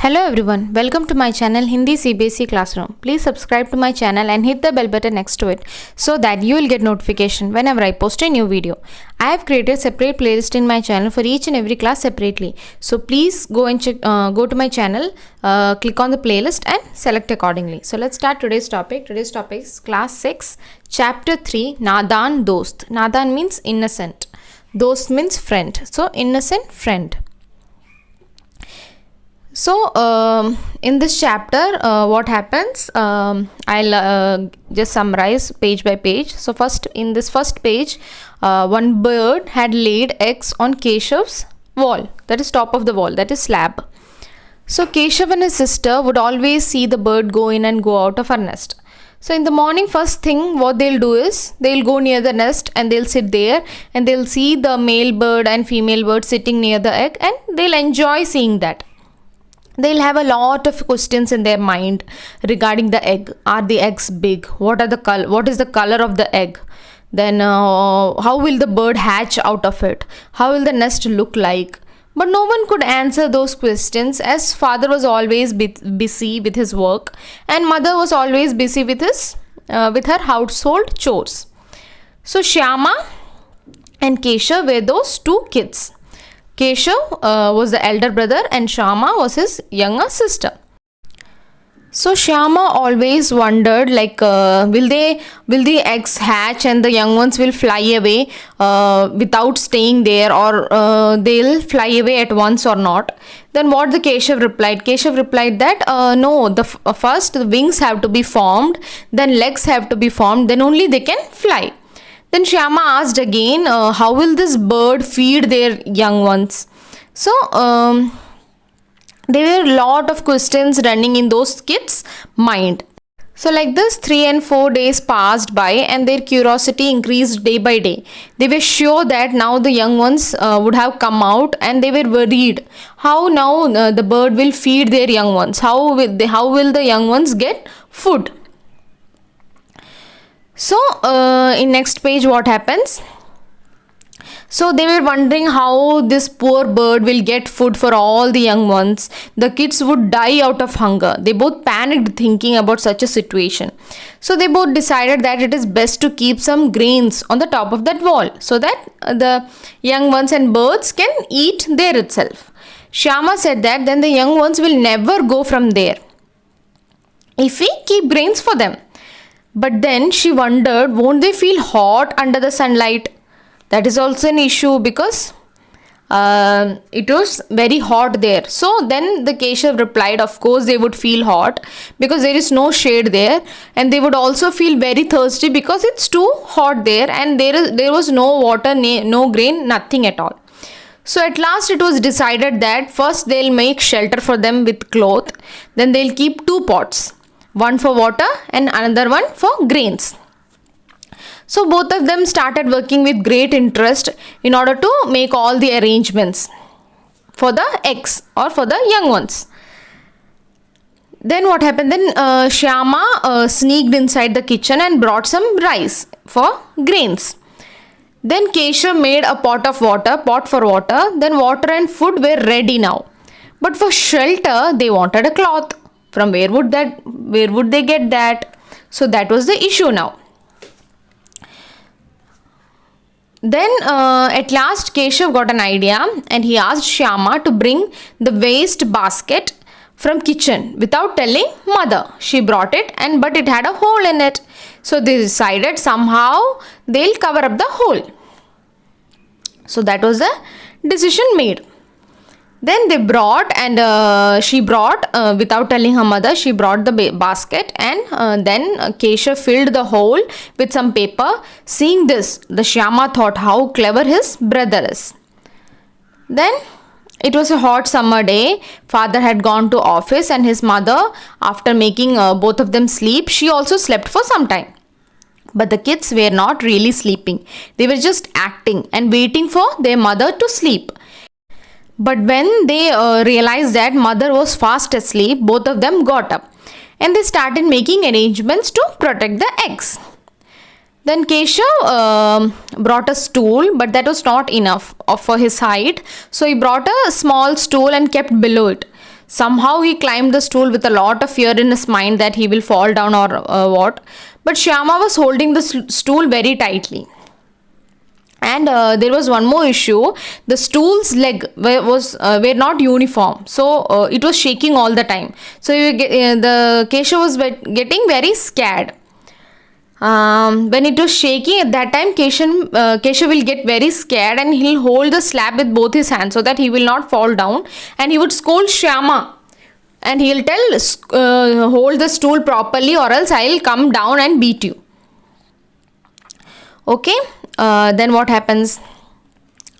Hello everyone, welcome to my channel Hindi CBSE Classroom. Please subscribe to my channel and hit the bell button next to it so that you will get notification whenever I post a new video. I have created separate playlist in my channel for each and every class separately. So please go and go to my channel, click on the playlist and select accordingly. So let's start today's topic. Today's topic is class 6, chapter 3, Nadan Dost. Nadan means innocent. Dost means friend. So innocent friend. So in this chapter what happens, I'll just summarize page by page. So first, in this first page, one bird had laid eggs on Keshav's wall, that is top of the wall, that is slab. So Keshav and his sister would always see the bird go in and go out of her nest. So in the morning, first thing what they'll do is they'll go near the nest and they'll sit there and they'll see the male bird and female bird sitting near the egg, and they'll enjoy seeing that. They'll have a lot of questions in their mind regarding the egg. Are the eggs big? What is the color of the egg? Then how will the bird hatch out of it? How will the nest look like? But no one could answer those questions, as father was always busy with his work and mother was always busy with her household chores. So Shyama and Keshav were those two kids. Keshav was the elder brother and Shyama was his younger sister. So Shyama always wondered, like, will the eggs hatch and the young ones will fly away without staying there, or they'll fly away at once or not. Then what the Keshav replied? Keshav replied that no, first the wings have to be formed, then legs have to be formed, then only they can fly. Then Shyama asked again, how will this bird feed their young ones? So there were a lot of questions running in those kids' mind. So like this, 3 and 4 days passed by and their curiosity increased day by day. They were sure that now the young ones would have come out, and they were worried how now the bird will feed their young ones. How will the young ones get food? So in next page what happens? So they were wondering how this poor bird will get food for all the young ones. The kids would die out of hunger. They both panicked thinking about such a situation. So they both decided that it is best to keep some grains on the top of that wall so that the young ones and birds can eat there itself. Shyama said that then the young ones will never go from there if we keep grains for them. But then she wondered, won't they feel hot under the sunlight? That is also an issue because it was very hot there. So then the Keshav replied, of course they would feel hot because there is no shade there, and they would also feel very thirsty because it's too hot there, and there was no water, no grain, nothing at all. So at last it was decided that first they'll make shelter for them with cloth, then they'll keep 2 pots. One for water and another one for grains. So both of them started working with great interest in order to make all the arrangements for the eggs or for the young ones. Then what happened? Then Shyama sneaked inside the kitchen and brought some rice for grains. Then Keshav made a pot for water. Then water and food were ready now. But for shelter, they wanted a cloth. From where would they get that? So that was the issue now. Then at last Keshav got an idea, and he asked Shyama to bring the waste basket from kitchen without telling mother. She brought it, but it had a hole in it. So they decided somehow they'll cover up the hole. So that was the decision made. Then they brought, and she brought, without telling her mother, she brought the basket, and then Keshav filled the hole with some paper. Seeing this, the Shyama thought how clever his brother is. Then it was a hot summer day. Father had gone to office, and his mother, after making both of them sleep, she also slept for some time. But the kids were not really sleeping. They were just acting and waiting for their mother to sleep. But when they realized that mother was fast asleep, both of them got up and they started making arrangements to protect the eggs. Then Keshav brought a stool, but that was not enough for his height. So he brought a small stool and kept below it. Somehow he climbed the stool with a lot of fear in his mind that he will fall down or what. But Shyama was holding the stool very tightly. And there was one more issue. The stool's leg were not uniform, so it was shaking all the time. So the Keshav was getting very scared. When it was shaking at that time, Keshav will get very scared and he'll hold the slab with both his hands so that he will not fall down, and he would scold Shyama and he'll tell, hold the stool properly or else I'll come down and beat you. Okay, then what happens?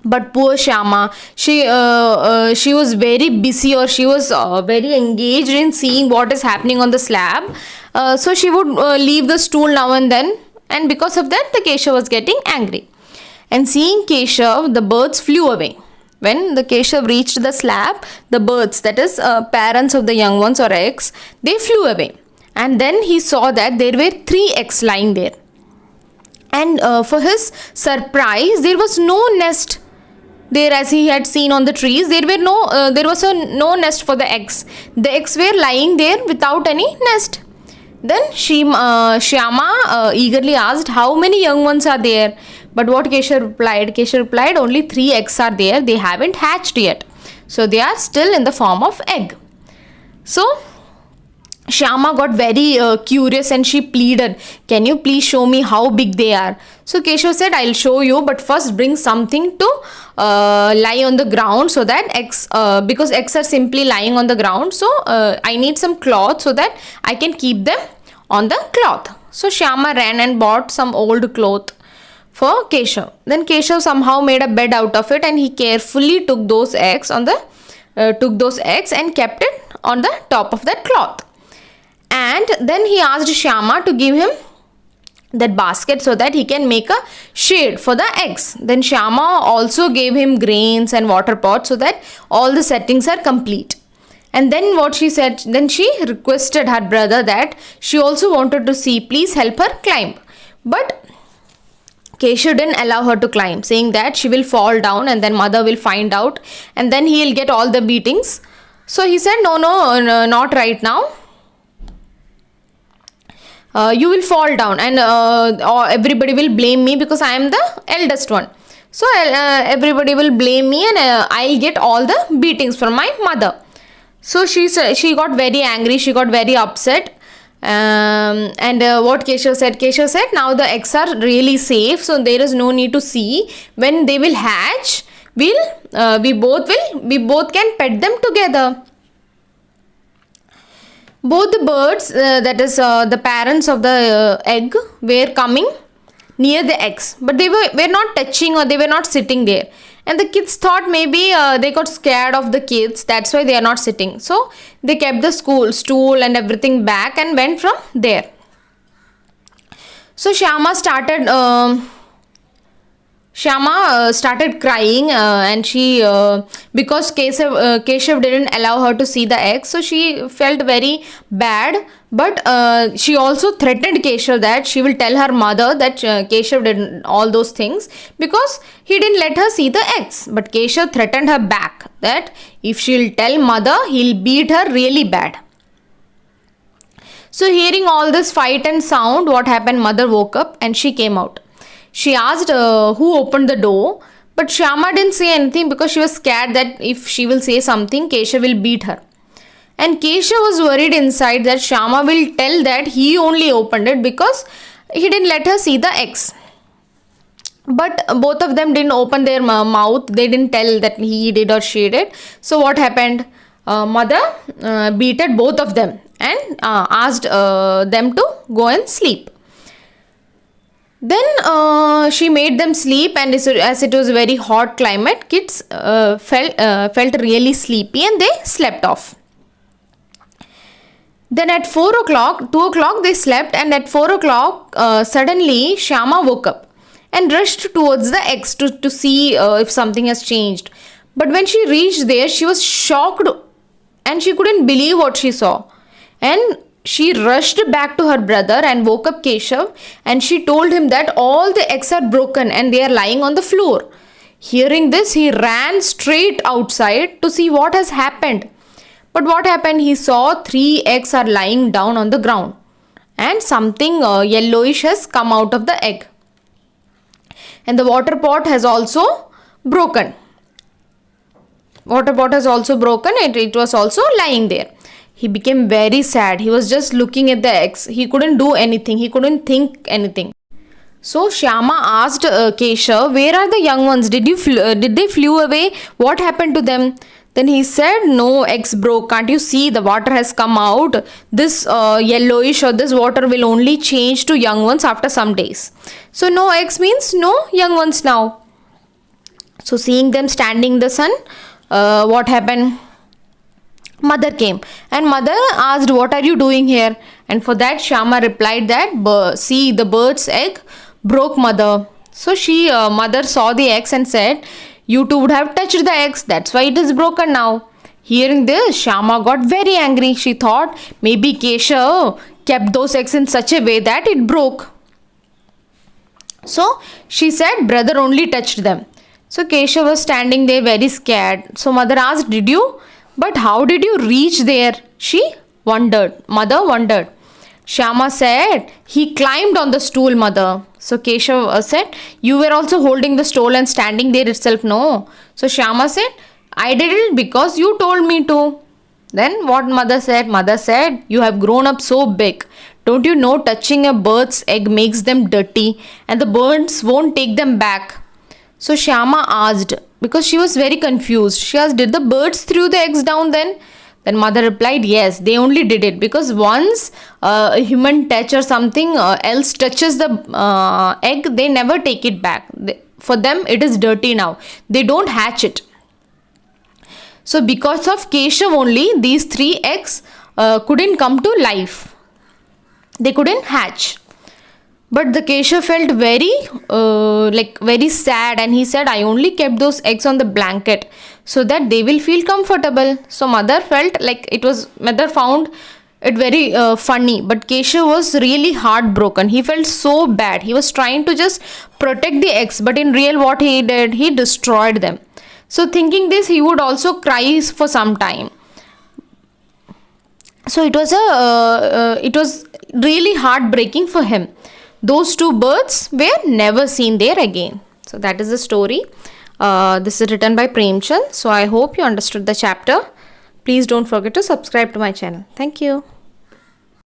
But poor Shyama, she was very busy, or she was very engaged in seeing what is happening on the slab. So she would leave the stool now and then, and because of that the Keshav was getting angry. And seeing Keshav, the birds flew away. When the Keshav reached the slab, the birds, that is parents of the young ones or eggs, they flew away. And then he saw that there were 3 eggs lying there. And for his surprise, there was no nest there as he had seen on the trees. There was no nest for the eggs. The eggs were lying there without any nest. Then Shyama eagerly asked, how many young ones are there? But what Keshav replied? Keshav replied, only 3 eggs are there. They haven't hatched yet. So they are still in the form of egg. So Shyama got very curious and she pleaded, can you please show me how big they are? So Keshav said, I'll show you, but first bring something to lie on the ground, so that eggs, because eggs are simply lying on the ground, so I need some cloth so that I can keep them on the cloth. So Shyama ran and bought some old cloth for Keshav. Then Keshav somehow made a bed out of it, and he carefully took those eggs and kept it on the top of that cloth. And then he asked Shyama to give him that basket so that he can make a shade for the eggs. Then Shyama also gave him grains and water pots so that all the settings are complete. And then what she said, then she requested her brother that she also wanted to see, please help her climb. But Keshav didn't allow her to climb, saying that she will fall down and then mother will find out and then he'll get all the beatings. So he said, no, not right now. You will fall down and everybody will blame me because I am the eldest one. So everybody will blame me and I'll get all the beatings from my mother. So she got very angry, she got very upset. And what Keshav said, now the eggs are really safe, so there is no need to see. When they will hatch, we both can pet them together. Both the birds, that is the parents of the egg, were coming near the eggs, but they were not touching or they were not sitting there. And the kids thought maybe they got scared of the kids, that's why they are not sitting. So they kept the stool and everything back and went from there. So Shyama started crying and she because Keshav didn't allow her to see the eggs, so she felt very bad. But she also threatened Keshav that she will tell her mother that Keshav did all those things because he didn't let her see the eggs. But Keshav threatened her back that if she'll tell mother, he'll beat her really bad. So hearing all this fight and sound, what happened? Mother woke up and she came out. She asked who opened the door, but Shyama didn't say anything because she was scared that if she will say something, Keshav will beat her. And Keshav was worried inside that Shyama will tell that he only opened it because he didn't let her see the eggs. But both of them didn't open their mouth. They didn't tell that he did or she did. So what happened? Mother beated both of them and asked them to go and sleep. Then she made them sleep, and as it was a very hot climate, kids felt really sleepy and they slept off. Then at 2 o'clock they slept, and at 4 o'clock suddenly Shyama woke up and rushed towards the eggs to see if something has changed. But when she reached there, she was shocked and she couldn't believe what she saw. And she rushed back to her brother and woke up Keshav, and she told him that all the eggs are broken and they are lying on the floor. Hearing this, he ran straight outside to see what has happened. But what happened? He saw 3 eggs are lying down on the ground, and something yellowish has come out of the egg, and the water pot has also broken. Water pot has also broken. It was also lying there. He became very sad. He was just looking at the eggs. He couldn't do anything. He couldn't think anything. So Shyama asked Keshav, "Where are the young ones? Did they flew away? What happened to them?" Then he said, "No, eggs broke. Can't you see the water has come out? This yellowish or this water will only change to young ones after some days. So no eggs means no young ones now." So seeing them standing in the sun, what happened? Mother came, and mother asked, "What are you doing here?" And for that Shyama replied that, "See, the bird's egg broke, mother." So mother saw the eggs and said, "You two would have touched the eggs, that's why it is broken now." Hearing this, Shyama got very angry. She thought maybe Keshav kept those eggs in such a way that it broke. So she said, "Brother only touched them." So Keshav was standing there very scared. So mother asked, "Did you? But how did you reach there?" She wondered. Mother wondered. Shyama said, "He climbed on the stool, mother." So Keshav said, "You were also holding the stool and standing there itself, no?" So Shyama said, "I did it because you told me to." Then what mother said? Mother said, "You have grown up so big. Don't you know touching a bird's egg makes them dirty and the birds won't take them back?" So Shyama asked, because she was very confused. She asked, "Did the birds threw the eggs down then?" Then mother replied, "Yes, they only did it because once a human touch or something else touches the egg, they never take it back. For them, it is dirty now. They don't hatch it." So because of Keshav only, these 3 eggs couldn't come to life. They couldn't hatch. But the Keshav felt very sad, and he said, "I only kept those eggs on the blanket so that they will feel comfortable." So mother found it very funny, but Keshav was really heartbroken. He felt so bad. He was trying to just protect the eggs, but in real what he did, he destroyed them. So thinking this, he would also cry for some time. So it was really heartbreaking for him. Those 2 birds were never seen there again. So that is the story. This is written by Premchand. So I hope you understood the chapter. Please don't forget to subscribe to my channel. Thank you.